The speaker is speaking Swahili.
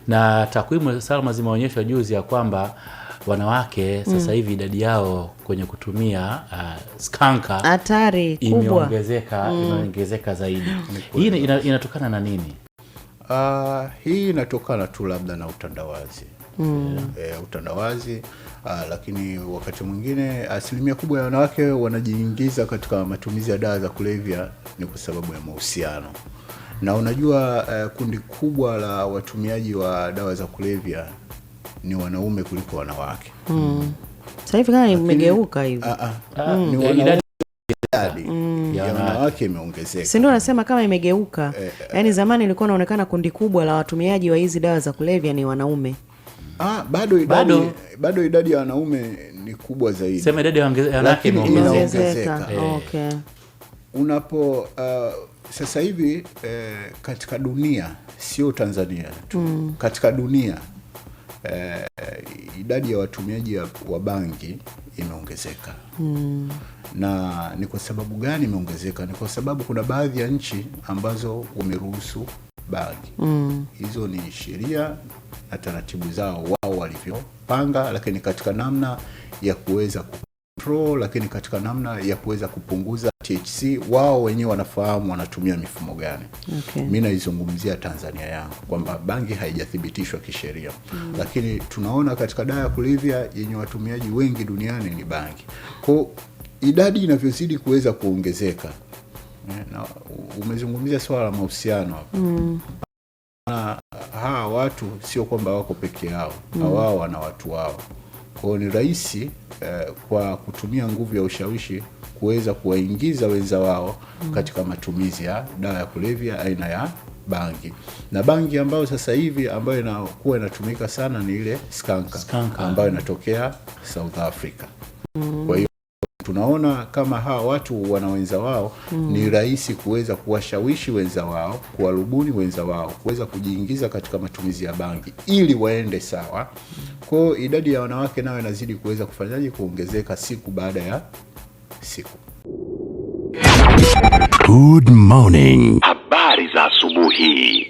Na takwimu Salma zimeonyesha juzi ya kwamba wanawake sasa hivi idadi yao kwenye kutumia skanka hatari kubwa imeongezeka zaidi. Hii inatokana na nini? Hii inatokana tu labda na utandawazi. Utandawazi, lakini wakati mwingine asilimia kubwa ya wanawake wanajiingiza katika matumizi ya dawa za kulevya ni kwa sababu ya mahusiano. Na unajua kundi kubwa la watumiaji wa dawa za kulevya ni wanaume kuliko wanawake. Sasa hivi kama imegeuka hivi. Ni idadi ya wanawake imeongezeka. Si ndio nasema kama imegeuka. Yaani zamani ilikuwa inaonekana kundi kubwa la watumiaji wa hizi dawa za kulevya ni wanaume. Bado idadi ya wanaume ni kubwa zaidi. Sema idadi ya wanawake imeongezeka. Okay. Sasa hivi katika dunia, sio Tanzania tu, katika dunia idadi ya watumiaji wa bangi imeongezeka. Na ni kwa sababu gani imeongezeka? Ni kwa sababu kuna baadhi ya nchi ambazo wameruhusu bangi. Hizo ni sheria na taratibu zao wao walivyopanga, lakini katika namna ya kuweza control, lakini katika namna ya kuweza kupunguza THC wao wenyewe wanafahamu wanatumia mifumo gani. Mimi naizungumzia Tanzania yangu kwamba bangi haijathibitishwa kisheria. Lakini tunaona katika dawa ya kulevya yenye watumiaji wengi duniani ni bangi. Kwa idadi inavyozidi kuweza kuongezeka, na umezungumzia swala la mahusiano hapo. Hawa watu sio kwamba wako peke yao, wao wana watu wao. Kwa ni rahisi kwa kutumia nguvu ya ushawishi kuweza kuwaingiza wenza wao katika matumizi ya dawa ya kulevya aina ya bangi. Na bangi ambayo sasa hivi ambayo inakuwa inatumika sana ni ile skanka ambayo inatokea South Africa. Kwa hiyo tunaona kama hawa watu wana wenza wao, ni rahisi kuweza kuwashawishi wenza wao, kuwarubuni wenza wao kuweza kujiingiza katika matumizi ya bangi ili waende sawa. Kwa hiyo idadi ya wanawake nayo inazidi kuweza kufanyaje kuongezeka siku baada ya siku. Good morning. Habari za asubuhi.